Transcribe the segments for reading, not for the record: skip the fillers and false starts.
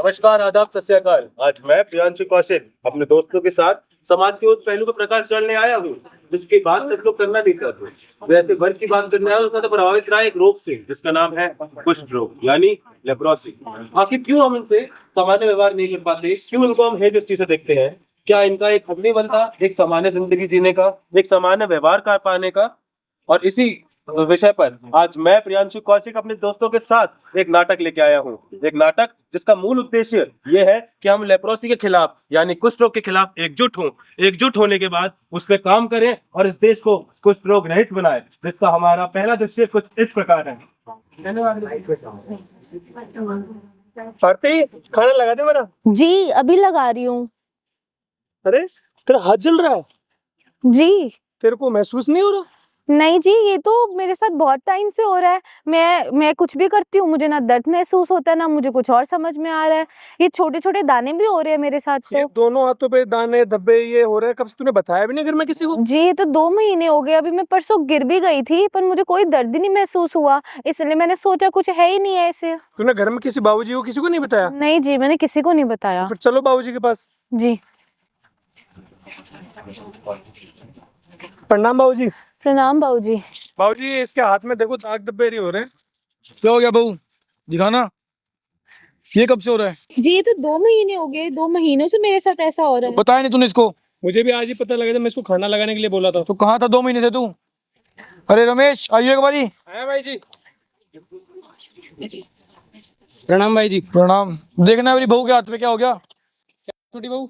नमस्कार, आदाब, सत श्री अकाल। आज मैं प्रियांशु कौशिक अपने दोस्तों के साथ समाज के उस पहलू पर प्रकाश डालने आया हूँ जिसकी बात सब लोग करना नहीं चाहते। वैसे वर्ग की बात करने आया हूँ, उसका तो प्रभावित रहा है एक रोग से जिसका नाम है कुष्ठ रोग यानी लेप्रोसी। आखिर क्यों हम इनसे सामान्य व्यवहार नहीं कर पाते, क्यों इनको हम हेय दृष्टि से देखते हैं? क्या इनका एक हक नहीं बनता एक सामान्य जिंदगी जीने का, एक सामान्य व्यवहार कर पाने का? और इसी विषय पर आज मैं प्रियांशु कौशिक अपने दोस्तों के साथ एक नाटक लेके आया हूँ। एक नाटक जिसका मूल उद्देश्य ये है कि हम लेप्रोसी के खिलाफ यानी कुष्ठ रोग के खिलाफ एकजुट होने के बाद उस पर काम करें और इस देश को कुष्ठ रोग रहित बनाए। जिसका हमारा पहला दृश्य कुछ इस प्रकार है। आरती, खाना लगा दे मेरा। जी अभी लगा रही हूँ। अरे तेरा हाथ जल रहा है। जी तेरे को महसूस नहीं हो रहा? नहीं जी, ये तो मेरे साथ बहुत टाइम से हो रहा है। मैं कुछ भी करती हूँ, मुझे ना दर्द महसूस होता है ना मुझे कुछ और समझ में आ रहा है। ये छोटे छोटे दाने भी हो रहे हैं मेरे साथ। ये तो दोनों हाथों पे दाने धब्बे ये हो रहे हैं। कब से तूने बताया भी नहीं घर में किसी को? जी ये तो 2 महीने हो गए। अभी मैं परसों गिर भी गई थी पर मुझे कोई दर्द ही नहीं महसूस हुआ, इसलिए मैंने सोचा कुछ है ही नहीं ऐसे। तूने घर में किसी बाबूजी को किसी को नहीं बताया? नहीं जी, मैंने किसी को नहीं बताया। फिर चलो बाबूजी के पास। जी प्रणाम बाबूजी। प्रणाम बाबूजी। बाबूजी इसके हाथ में देखो दाग धब्बे नहीं हो रहे। क्या हो गया बहू? दिखाना, ये कब से हो रहा है? जी ये तो 2 महीने हो गए, 2 महीनों से मेरे साथ ऐसा हो रहा है। बताया नहीं तूने इसको? मुझे भी आज ही पता लगा था, मैं इसको खाना लगाने के लिए बोला था। तो कहाँ था 2 महीने से तू? अरे रमेश, आइए एक बारी। आया भाई जी। प्रणाम भाई जी। प्रणाम। देखना मेरी बहू के हाथ में क्या हो गया। छोटी बहू,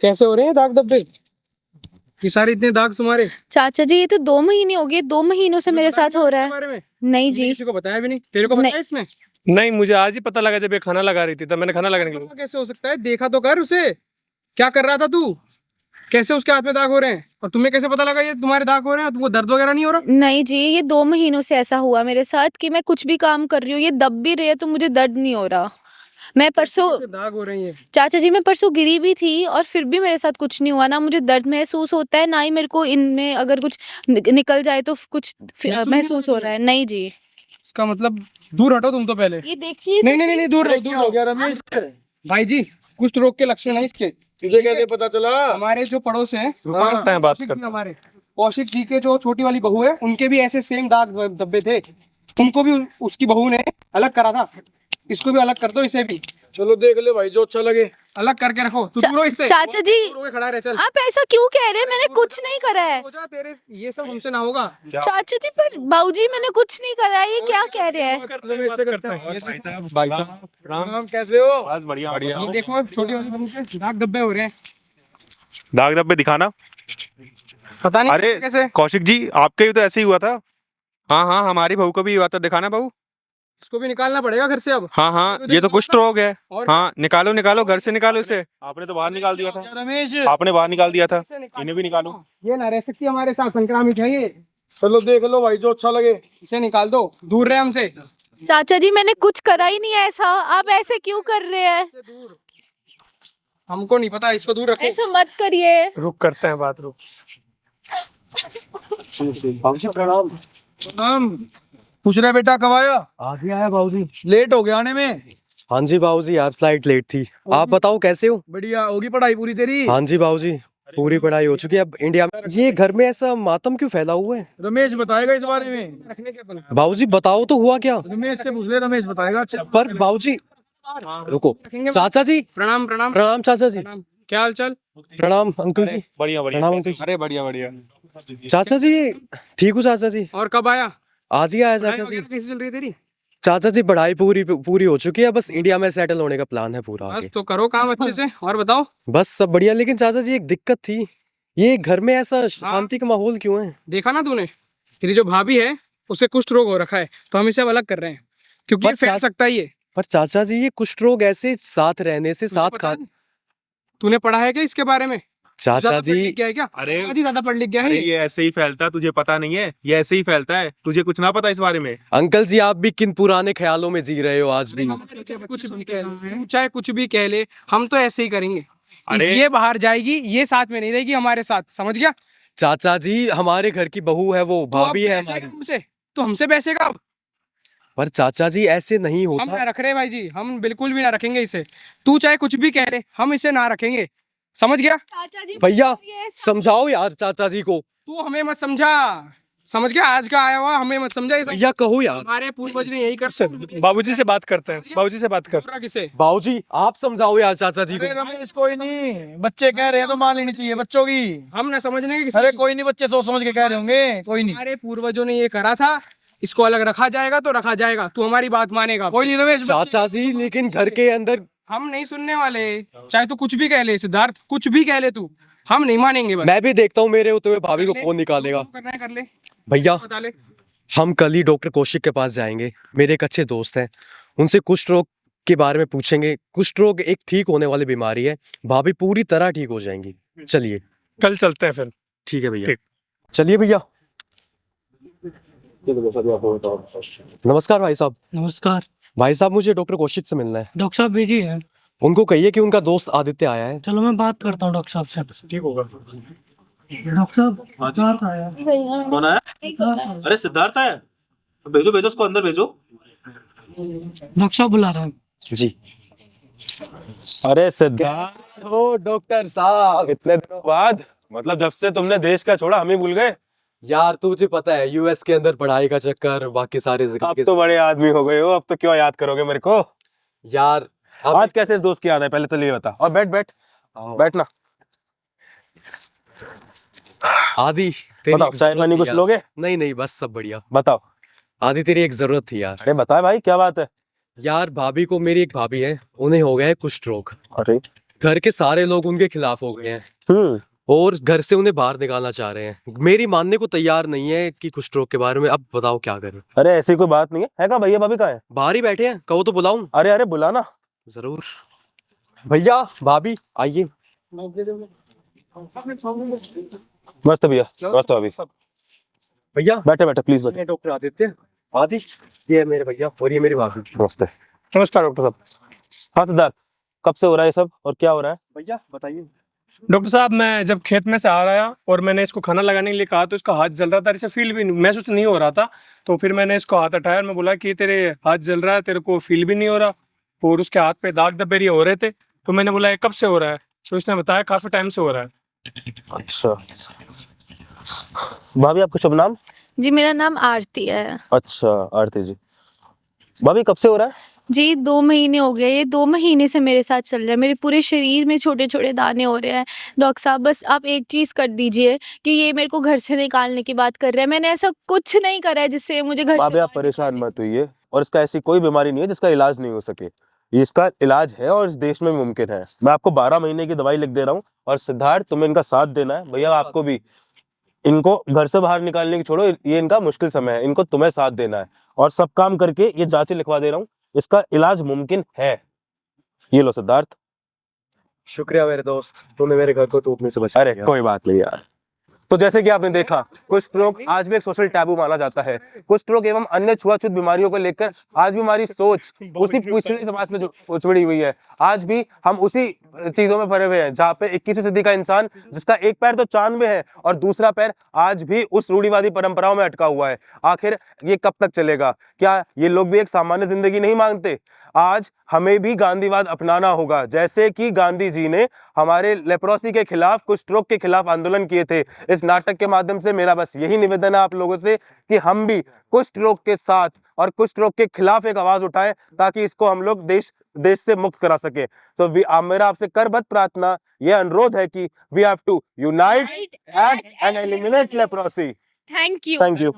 कैसे हो रहे हैं दाग धब्बे? ये सारे इतने दाग तुम्हारे? चाचा जी ये तो 2 महीने हो गए, 2 महीनों से मेरे साथ हो रहा है। बारे में नहीं जी। किसी को बताया भी नहीं? तेरे को बताया इसमें? नहीं, मुझे आज ही पता लगा जब ये खाना लगा रही थी, तब मैंने खाना लगाने के लिए। कैसे हो सकता है? देखा तो कर उसे, क्या कर रहा था तू? कैसे उसके हाथ में दाग हो रहे हैं? और तुम्हें कैसे पता लगा ये तुम्हारे दाग हो रहे हैं? तुमको दर्द वगैरह नहीं हो रहा? नहीं जी, ये 2 महीनों से ऐसा हुआ मेरे साथ कि मैं कुछ भी काम कर रही हूँ, ये दब भी रही है तो मुझे दर्द नहीं हो रहा। मैं परसों दाग हो रही है चाचा जी, मैं परसों गिरी भी थी और फिर भी मेरे साथ कुछ नहीं हुआ। ना मुझे दर्द महसूस होता है, ना ही मेरे को इनमें अगर कुछ निकल जाए तो कुछ महसूस हो रहा है। नहीं जी। इसका मतलब दूर हटो तुम तो पहले। ये देखिए। नहीं, दूर रहो, दूर हो गया रमेश। भाई जी, कुष्ठ रोग के लक्षण है इसके। तुझे कैसे पता चला? हमारे जो पड़ोस है बात करते हमारे कौशिक जी के जो छोटी वाली बहू है, उनके भी ऐसे सेम दाग धब्बे थे। उनको भी उसकी बहू ने अलग करा था। इसको भी अलग कर दो, इसे भी। चलो देख ले भाई, जो अच्छा लगे। अलग करके रखो। तू दूर हो इससे। चाचा जी खड़ा रहे, चल। आप ऐसा क्यों कह रहे हैं? मैंने कुछ नहीं करा है। हो जा, तेरे ये सब हमसे ना होगा। चाचा जी पर बाबूजी मैंने कुछ नहीं करा है, ये क्या कह रहे हैं? भाई साहब प्रणाम, कैसे हो? बस बढ़िया बढ़िया। ये देखो छोटी वाली बहू के दाग धब्बे हो रहे हैं। दाग धब्बे दिखाना। पता नहीं अरे कैसे। कौशिक जी, आपके भी तो ऐसे ही हुआ था। हाँ, हमारी बहू को भी हुआ था। दिखाना बहू। इसको भी निकालना पड़ेगा घर से अब। हाँ, ये तो कुष्ठ रोग है। और हाँ, निकालो, घर से निकालो इसे। आपने तो बाहर निकाल दिया था। रमेश, आपने बाहर निकाल दिया था, इन्हें भी निकालो। ये ना रह सकती हमारे साथ, संक्रामित है ये। चलो देख लो भाई, जो अच्छा लगे। इसे निकाल दो, दूर रहे हमसे। चाचा जी मैंने कुछ करा ही नहीं है ऐसा, आप ऐसे क्यों कर रहे हैं? हमको नहीं पता, इसको दूर रखो। ऐसा मत करिए। रुक, करते हैं बात, रुक। प्रणाम। प्रणाम। पूछ रहे बेटा कब आया? आज ही आया बाबूजी। लेट हो गया आने में। हाँ जी बाबूजी, यार फ्लाइट लेट थी। आप बताओ कैसे हो? बढ़िया, होगी पढ़ाई पूरी तेरी? हाँ जी बाबूजी, पूरी पढ़ाई हो चुकी है। अब इंडिया में ये घर में ऐसा मातम क्यों फैला हुआ है? रमेश बताएगा इस बारे में। रखने के अपन। बाबूजी बताओ तो हुआ क्या? रमेश से पूछ ले, रमेश बताएगा। पर बाबूजी रुको। चाचा जी प्रणाम प्रणाम प्रणाम। चाचा जी प्रणाम। क्या हाल चाल? प्रणाम। अंकल जी बढ़िया बढ़िया। प्रणाम अंकल जी। अरे बढ़िया। चाचा जी ठीक हूँ चाचा जी। और कब आया? आज ही आया चाचा पढ़ाई जी। वगैरह कैसी चल रही है तेरी? चाचा जी पढ़ाई पूरी हो चुकी है, बस इंडिया में सेटल होने का प्लान है पूरा बस आगे। तो करो काम अच्छे से। और बताओ। बस सब बढ़िया, लेकिन चाचा जी एक दिक्कत थी। ये घर में ऐसा शांति का माहौल क्यों है? देखा ना तूने, तेरी जो भाभी है उसे कुष्ठ रोग हो रखा है, तो हम इसे अब अलग कर रहे हैं क्योंकि ये फैल सकता है ये। पर चाचा जी ये कुष्ठ रोग ऐसे साथ रहने से साथ खा। तूने पढ़ा है क्या इसके बारे में? चाचा जी क्या है क्या? अरे जी ज्यादा पढ़ लिख गया अरे है ये ऐसे ही फैलता है, तुझे पता नहीं है? ये ऐसे ही फैलता है, तुझे कुछ ना पता इस बारे में? अंकल जी आप भी किन पुराने ख्यालों में जी रहे हो आज भी? कुछ भी कह ले, चाहे कुछ भी कह ले, हम तो ऐसे ही करेंगे। अरे ये बाहर जाएगी, ये साथ में नहीं रहेगी हमारे साथ, समझ गया? चाचा जी हमारे घर की बहू है वो, भाभी है हमारी। हमसे तो हमसे पैसे का पर चाचा जी ऐसे नहीं हम होता। ना रख रहे भाई जी, हम बिल्कुल भी ना रखेंगे इसे। तू चाहे कुछ भी कह ले, हम इसे ना रखेंगे, समझ गया? चाचा जी भैया ये समझाओ यार चाचा जी को। तू हमें मत समझा, समझ गया? आज का आया हुआ हमें मत समझा। ये सब भैया कहो यार। हमारे पूर्वज ने यही कर बाबूजी से बात करते हैं, बाबूजी से बात कर। किसे? बाबूजी आप समझाओ यार चाचा जी को। अरे रमेश कोई नहीं, बच्चे कह रहे हैं तो मान लेनी चाहिए बच्चों की। हम ना समझने के किसी। अरे कोई नहीं, बच्चे सोच समझ के कह रहे होंगे, कोई नहीं। हमारे पूर्वजों ने ये करा था, इसको अलग रखा जाएगा तो रखा जाएगा। तू हमारी बात मानेगा? कोई नहीं रमेश, चाचा जी लेकिन घर के अंदर हम नहीं सुनने वाले, चाहे तू कुछ भी कह ले सिद्धार्थ, कुछ भी कह ले तू, हम नहीं मानेंगे। बस मैं भी देखता हूँ मेरे होते हुए भाभी को कौन निकालेगा। करना है कर ले, भैया बता ले। हम कल ही डॉक्टर कौशिक के पास जाएंगे, मेरे एक अच्छे दोस्त हैं, उनसे कुष्ठ रोग के बारे में पूछेंगे। कुष्ठ रोग एक ठीक होने वाली बीमारी है, भाभी पूरी तरह ठीक हो जाएंगी। चलिए कल चलते हैं फिर। ठीक है भैया, ठीक। चलिए भैया। नमस्कार भाई साहब। नमस्कार। भाई साहब मुझे डॉक्टर कौशिक से मिलना है। डॉक्टर साहब बिजी है, उनको कहिए कि उनका दोस्त आदित्य आया है। चलो मैं बात करता हूँ डॉक्टर साहब से। ठीक होगा। डॉक्टर साहब सिद्धार्थ आया। कौन आया? अरे सिद्धार्थ आया, भेजो भेजो उसको अंदर भेजो। डॉक्टर साहब बुला रहे हैं। जी। अरे सिद्धार्थ, हो डॉक्टर साहब, इतने दिनों बाद, मतलब जब से तुमने देश का छोड़ा हम ही भूल गए। यार तुझे पता है यूएस के अंदर पढ़ाई का चक्कर, बाकी सारे अब तो बड़े आदमी हो गए हो, अब तो क्यों याद करोगे मेरे को? यार आज कैसे इस दोस्त की याद है, पहले तो ये बता। और बैठ बैठ बैठना। आदि तेरी बताओ, एक चाय जरूरत पानी थी कुछ यार। लोगे? नहीं नहीं बस सब बढ़िया। बताओ। आदि तेरी एक जरूरत थी यार। अरे बता भाई, क्या बात है? यार भाभी को, मेरी एक भाभी है, उन्हें हो गया है कुष्ठ रोग। अरे घर के सारे लोग उनके खिलाफ हो गए हैं और घर से उन्हें बाहर निकालना चाह रहे हैं। मेरी मानने को तैयार नहीं है कि कुष्ठ रोग के बारे में। अब बताओ क्या करें। अरे ऐसी कोई बात नहीं है। कहाँ भैया भाभी कहाँ है? बाहर ही बैठे हैं, कहो तो बुलाऊं? अरे अरे बुलाना। जरूर। भैया भाभी आइए। मस्त भैया, मस्त भाभी। भैया बैठे बैठे प्लीज बैठे। मैं डॉक्टर आदित्य। आदि ये है मेरे भैया और ये मेरी भाभी। नमस्ते। नमस्कार डॉक्टर साहब। हाँ सिद्धार्थ, कब से हो रहा है ये सब और क्या हो रहा है? भैया बताइए। डॉक्टर साहब, मैं जब खेत में से आ रहा और मैंने इसको खाना लगाने के लिए कहा तो इसका हाथ जल रहा था, इसे फील भी महसूस नहीं हो रहा था। तो फिर मैंने इसको हाथ हटाया और मैं बोला कि तेरे हाथ जल रहा है, तेरे को फील भी नहीं हो रहा। और उसके हाथ पे दाग धब्बे हो रहे थे, तो मैंने बोला ये कब से हो रहा है? तो इसने बताया काफी टाइम से हो रहा है। अच्छा भाभी, आपका शुभ नाम? जी मेरा नाम आरती है। अच्छा आरती जी। भाभी कब से हो रहा है? जी 2 महीने हो गए, ये 2 महीने से मेरे साथ चल रहा है। मेरे पूरे शरीर में छोटे छोटे दाने हो रहे हैं। डॉक्टर साहब बस आप एक चीज़ कर दीजिए कि ये मेरे को घर से निकालने की बात कर रहा है। मैंने ऐसा कुछ नहीं करा है जिससे मुझे घर से भाभी आप बाहर परेशान निकाले। मत होइए, और इसका ऐसी कोई बीमारी नहीं है जिसका इलाज नहीं हो सके। इसका इलाज है और इस देश में भी मुमकिन है। मैं आपको 12 महीने की दवाई लिख दे रहा हूँ, और सिद्धार्थ तुम्हें इनका साथ देना है। भैया आपको भी इनको घर से बाहर निकालने की छोड़ो, ये इनका मुश्किल समय है, इनको तुम्हें साथ देना है। और सब काम करके ये जांचें लिखवा दे रहा हूँ, इसका इलाज मुमकिन है। ये लो सिद्धार्थ। शुक्रिया मेरे दोस्त, तूने मेरे घर को टूटने से बचाया। अरे कोई बात नहीं यार। तो जैसे कि आपने देखा, कुष्ठ रोग आज भी एक सोशल टैबू माना जाता है। कुष्ठ रोग एवं अन्य छुआछूत बीमारियों को लेकर आज भी हमारी सोच उसी पिछड़े समाज में जो उछड़ी हुई है। आज भी हम उसी चीजों में पड़े हुए हैं जहाँ पे 21वीं सदी का इंसान, जिसका एक पैर तो चांद में है और दूसरा पैर आज भी उस रूढ़िवादी परंपराओं में अटका हुआ है। आखिर ये कब तक चलेगा? क्या ये लोग भी एक सामान्य जिंदगी नहीं मांगते? आज हमें भी गांधीवाद अपनाना होगा, जैसे कि गांधी जी ने हमारे लेप्रोसी के खिलाफ, कुष्ठ रोग के खिलाफ आंदोलन किए थे। इस नाटक के माध्यम से मेरा बस यही निवेदन है आप लोगों से कि हम भी कुष्ठ रोग के साथ और कुष्ठ रोग के खिलाफ एक आवाज उठाएं, ताकि इसको हम लोग देश से मुक्त करा सके। तो मेरा आपसे करबद्ध प्रार्थना, यह अनुरोध है कि we have to unite, act and eliminate leprosy. Thank you. Thank you.